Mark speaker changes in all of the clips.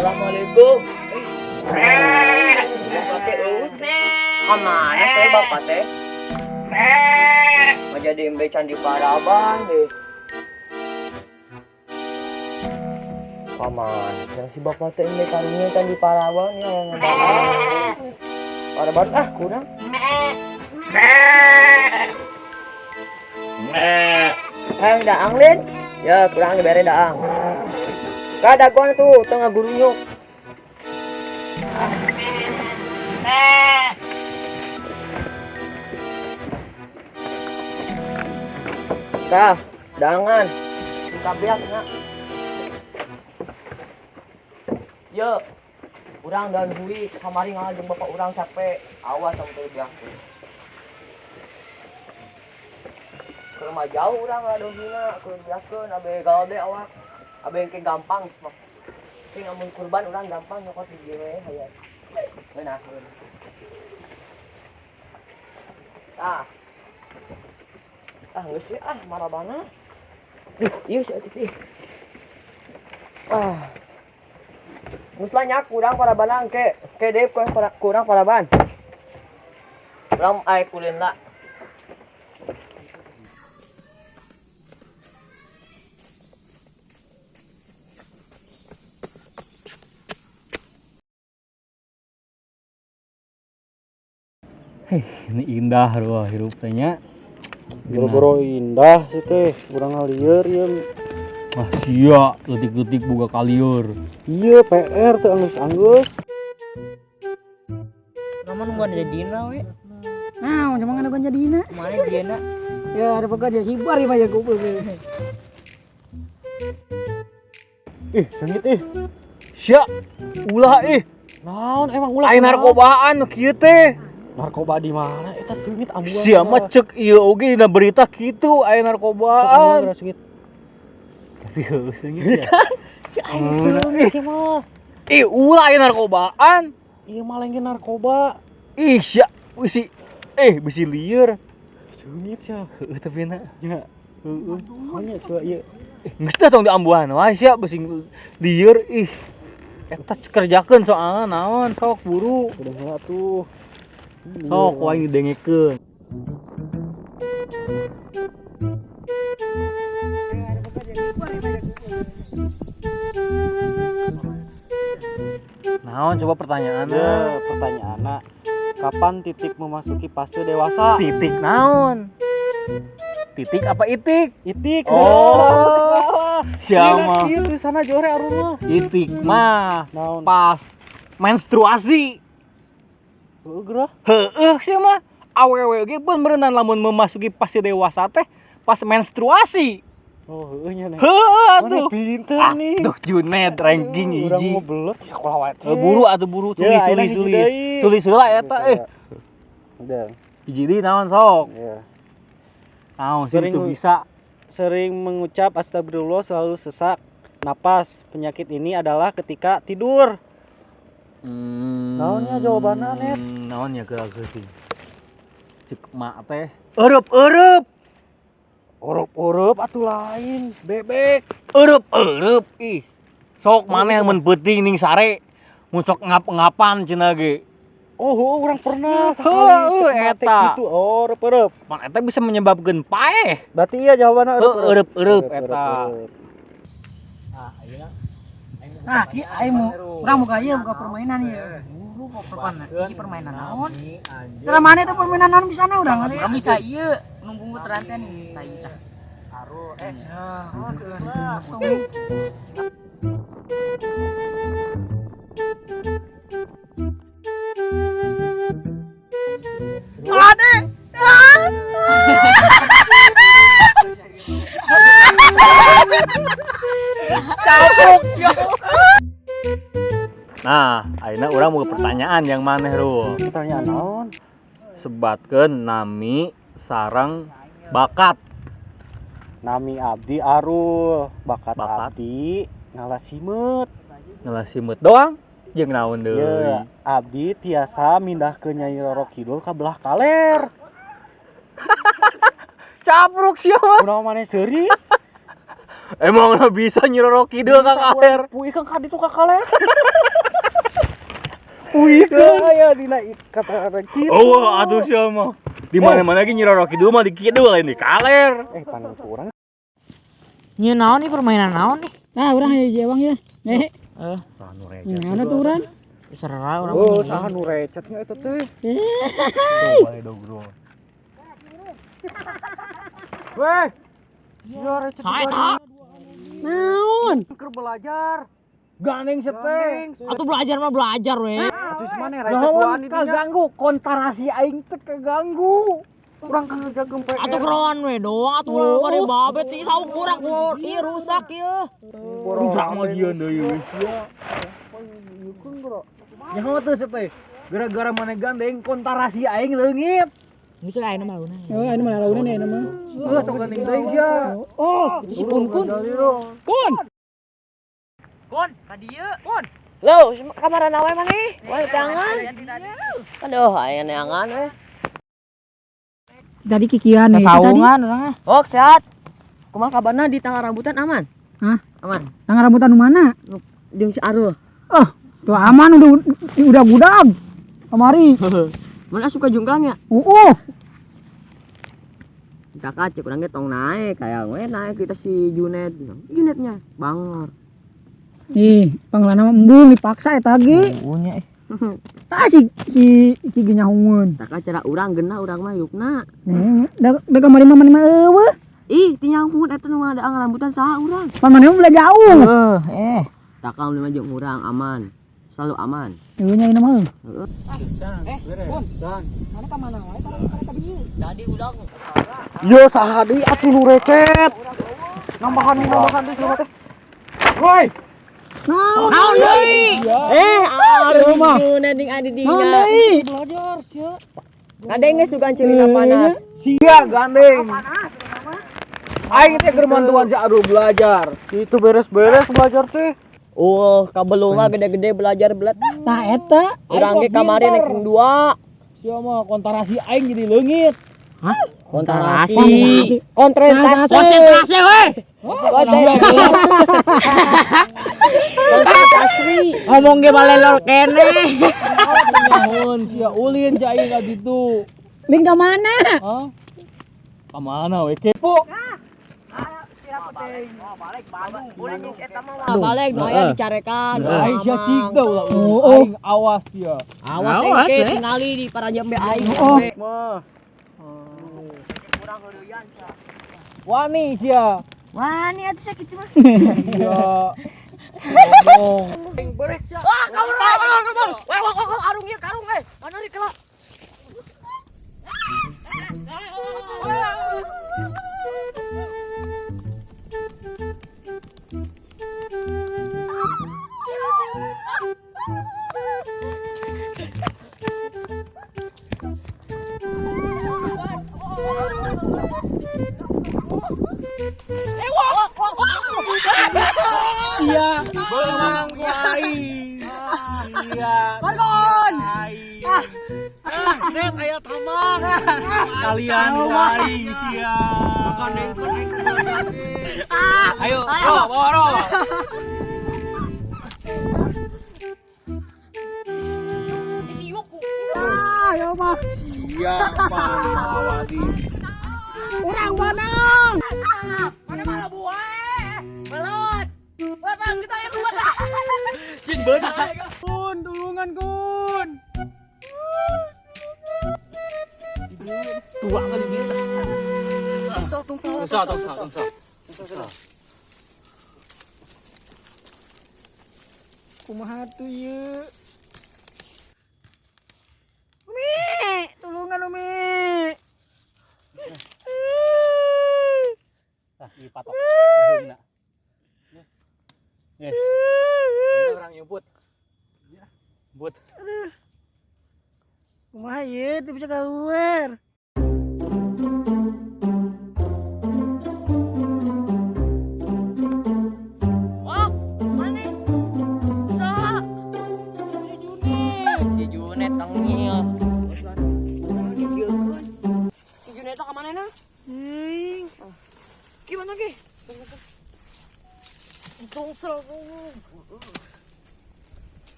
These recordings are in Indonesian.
Speaker 1: Assalamualaikum. Pakai kemana teh bapak teh? Mau jadi embe Candi Paraban deh. Paman, yang si bapak teh embe Candi Paraban ya yang ngedaang. Paraban kurang. Yang daang lin? Ya kurang diberi daang. Kadaguan tuh tengah gurunyuk. Dah, dangan. Kabiaknya. Yo, urang dan hui kamari ngajeng bapak urang capek. Awas sama teu biak. Ke rumah jauh urang ngadong hina, keur biakeun abe galde awak. Abe engke gampang. Tapi ngamun kurban urang gampang nyokot di dieu we hayat. Beunah. Geus sih marabana. Ieu si atuh ih. Geus lanyak kurang paraban ke deep kurang paraban. Urang aya kulina.
Speaker 2: Ini indah ruah hirup teh nya.
Speaker 3: Boro-boro indah sih teh, urang ngalieur ieu.
Speaker 2: Wah sia, leutik-leutik boga kalieur.
Speaker 3: Iya PR teh anggeus-anggeus.
Speaker 1: Namun nungguan jadina we.
Speaker 4: Nah, cuma ngan jadina.
Speaker 1: Mana dieuna?
Speaker 4: Ya, ada pekerja hibar ya mah goblok.
Speaker 3: Sengit
Speaker 2: Sia, ulah
Speaker 3: Naon emang ulah?
Speaker 2: aya narkobaan nu kieu teh.
Speaker 3: Narkoba di mana? Eta sengit ambuan.
Speaker 2: Sia mah cek ieu oge dina berita kitu aya narkobaan.
Speaker 3: Sengit.
Speaker 2: Tapi heuh seungit ya.
Speaker 3: Si aing sengit sih mah.
Speaker 2: Ulah aya narkobaan.
Speaker 3: Ieu mah lain narkoba.
Speaker 2: Sia, bisi bisi lieur.
Speaker 3: Sengit sia.
Speaker 2: Heuh tapi na.
Speaker 3: Ya. Hanya coba ieu.
Speaker 2: Geus teh tong diambuhan wae sia bisi lieur eta kerjakeun soalna naon sok buru.
Speaker 3: Udah heula tuh.
Speaker 2: Sok wae didengekeun. Naon coba pertanyaanna?
Speaker 3: Pertanyaanna, kapan titik memasuki fase dewasa?
Speaker 2: Titik naon? Titik apa itik?
Speaker 3: Itik.
Speaker 2: Siapa?
Speaker 3: Ieu tulisanna jore aruna.
Speaker 2: Itik mah
Speaker 3: Naon?
Speaker 2: pas menstruasi.
Speaker 3: Heuh gerah.
Speaker 2: Heueuh sia mah awewe ge beneran lamun memasuki fase dewasa teh pas menstruasi.
Speaker 3: Oh, heueuh nya nih.
Speaker 2: Heueuh
Speaker 3: Mana
Speaker 2: atuh.
Speaker 3: pinter nih.
Speaker 2: Aduh Junet ranking
Speaker 3: Urang
Speaker 2: hiji.
Speaker 3: mau belot sekolah wae.
Speaker 2: Buru atuh buru tulis
Speaker 3: Ya,
Speaker 2: tulis
Speaker 3: ayeuna
Speaker 2: tulis.
Speaker 3: hiji deui.
Speaker 2: Tulis heula eta
Speaker 3: Udah.
Speaker 2: hiji deui naon sok.
Speaker 3: Ya.
Speaker 2: Naon sih
Speaker 3: Sering
Speaker 2: itu bisa.
Speaker 3: Sering mengucap astagfirullah selalu sesak napas. Penyakit ini adalah ketika tidur. Naonnya jawabanna net?
Speaker 2: Naonnya geus sih. Cek mak teh eueup
Speaker 3: Urup atuh lain, bebek.
Speaker 2: eueup sok maneh mun peuting ning sare mun sok ngap-ngapan cenah ge.
Speaker 3: Oh, urang pernah
Speaker 2: Heuh,
Speaker 3: sekali cek mate
Speaker 2: eta.
Speaker 3: gitu. Oh, urup.
Speaker 2: Pan eta bisa menyebabkan paeh.
Speaker 3: Berarti iya jawabannya
Speaker 2: Eueup eta.
Speaker 4: Nah, ki aing mau urang buka ieu buka permainan ieu. Buru kok permainan. Iki permainan naon? Serah mana itu permainan naon bisana urang?
Speaker 1: Urang bisa ieu nunggu teranten ini tai tah. Aru
Speaker 4: Ade.
Speaker 2: Nah, ayeuna urang boga pertanyaan yang maneh ru.
Speaker 3: Pertanyaan naon?
Speaker 2: Sebatkeun nami sareng bakat.
Speaker 3: Nami abdi Arul, bakat
Speaker 2: Bakat.
Speaker 3: abdi ngalasimut.
Speaker 2: Ngalasimut doang jeung naon deui.
Speaker 3: Ya, abdi tiasa mindah ke Nyai Roro Kidul ka belah kaler.
Speaker 2: Capruk sia mah.
Speaker 3: Kunaon maneh seuri?
Speaker 2: Emang na bisa nyiroroki deui Kang Aher.
Speaker 3: Puih Kang Kadi tuh kakaler. Puih aya dina kata kitu.
Speaker 2: Oh, atuh sia mah. Di mana-mana ge nyiroroki deui mah di kitu lain di kaler.
Speaker 3: Panen kurang.
Speaker 4: Nyeun naon nih permainan naon nih?
Speaker 5: Nah, urang hiji Bang ya.
Speaker 2: Anu
Speaker 5: Gimana tuh urang?
Speaker 4: Serah urang.
Speaker 3: Oh, saha nu recet nya eta teh.
Speaker 2: Bae dogro.
Speaker 3: Weh. Ya recet.
Speaker 4: Saeta.
Speaker 5: Naon?
Speaker 3: Keur belajar.
Speaker 2: Gandeng seteh.
Speaker 4: Atuh belajar mah belajar we.
Speaker 3: Atuh mana recet doan di dinya.
Speaker 2: Kaganggu kontarasi aing teh kaganggu.
Speaker 3: Urang kan ngejagem PR.
Speaker 4: Atuh keroan we doang atuh urang bari babet sih sauk urang ku ieu rusak ieu.
Speaker 2: Rusak mah gieun deui geus ya. Nyaho teh seteh. Gara-gara mana gandeng kontarasi aing leungit.
Speaker 4: Geus ayeuna mah launa.
Speaker 5: Oh, ini mah launa nih nama.
Speaker 2: Teu tong gandeng deui sia.
Speaker 5: Oh,
Speaker 4: Si kun.
Speaker 5: kun.
Speaker 4: Kun, ka dieu. Kun.
Speaker 1: Lo, kamar nawe mana? Wah, jangan. Aduh, aya neangan we.
Speaker 5: Tadi kikian nih. Tadi.
Speaker 4: Saungan urang.
Speaker 1: Oh, sehat. Kumaha kabarna di tangga rambutan aman?
Speaker 5: Hah?
Speaker 1: Aman.
Speaker 5: Tangga rambutan mana?
Speaker 1: Jeung si Arul.
Speaker 5: Oh, tuh aman udah gudang. Kemari.
Speaker 1: Mana suka jungklangnya? Kita kacek urang ge tong naik kayak we naik kita si Junet. Junetnya bangor.
Speaker 5: Nih, panglana embung dipaksa eta ge.
Speaker 2: Punya
Speaker 5: Tah si ginyahueun.
Speaker 1: Tak cara urang geunah urang mah yukna.
Speaker 5: Da kamari mah eueuh.
Speaker 1: Ih, tinyangkun eta nu ada rambutan saha urang.
Speaker 5: Pamannya udah jauh.
Speaker 1: Tak kaum lima jeung urang aman. Selalu aman.
Speaker 5: Eueuh nya ieu mah.
Speaker 1: Tadi ulang.
Speaker 3: Yo saha deui atuh nu recet. Nambahan deui cenah teh. Woi.
Speaker 4: Naon deui?
Speaker 1: Aduh mah. Nending adi dinya.
Speaker 5: Belajar sia.
Speaker 1: Kadeng ge sugan cerita panas.
Speaker 2: sia gandeng. Aing teh keur mantuan si Arul belajar.
Speaker 3: Itu beres-beres belajar teh.
Speaker 1: Oh, kabelunga gede-gede belajar belet.
Speaker 5: Tah eta.
Speaker 1: Urang ge kamari ranking 2.
Speaker 2: Sia mah kontarasi aing jadi leungit.
Speaker 1: Konsentrasi.
Speaker 4: Konsentrasi we.
Speaker 1: Konsentrasi.
Speaker 4: Ngomong ge balelol kene.
Speaker 2: Nyahoon sia ulin ja aing ka ditu.
Speaker 5: Ling ka mana?
Speaker 2: Hah? Ka mana we kepo?
Speaker 1: Balik doaya dicarekan.
Speaker 2: Aing sia cigda ulah. Aing awas ya.
Speaker 1: Awas engke tingali di para jambe aing.
Speaker 3: Mah.
Speaker 2: Wani sia.
Speaker 4: Wah, ini atuh sakit mah.
Speaker 2: Iya.
Speaker 1: Wah, kabur. Wah, arung ieu karung we. Mana ri kela.
Speaker 3: Sia, benang ku aing. Sia.
Speaker 5: Margon.
Speaker 3: Net aya tamang. Kalian ku aing sia.
Speaker 2: Ayo, bawa ro.
Speaker 5: Ya mah.
Speaker 3: Sia Panawati.
Speaker 5: Urang banang.
Speaker 4: Mana malah buah. Belot. Wah, Bang, kita yang buat.
Speaker 2: Sing beunang.
Speaker 5: Kun, tulungan kun.
Speaker 2: Tua kan gitu. Tungsa.
Speaker 5: Kumaha tuh ieu? Umi, tulungan Umi.
Speaker 2: Tah, ieu patok. Beheungna. Yes. Ini orang nyebut. But.
Speaker 5: Kumaha ieu teu bisa keluar.
Speaker 1: Si Junet tengil. Si Junet ka mana na? Gimana ge? Sungsel.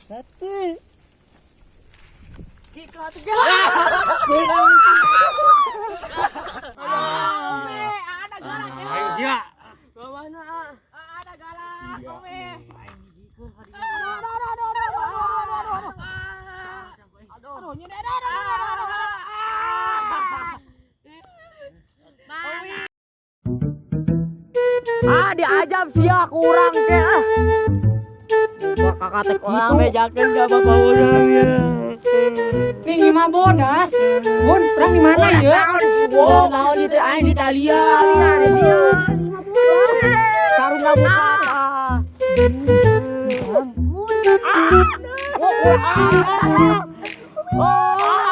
Speaker 3: Satu.
Speaker 1: Kita tiga.
Speaker 2: Ayo sia.
Speaker 1: Mana?
Speaker 4: Ada galak. Aduh, nyedek.
Speaker 1: Diajab sia kurang ke ah. Kakak tek orang bejakeun gak apa-apa orangnya.
Speaker 4: Nih mah bodas. Bun, perang di mana ya?
Speaker 1: Oh, mau di Italia. Ada dia. Karung gak buka. Oh, kurang. Oh.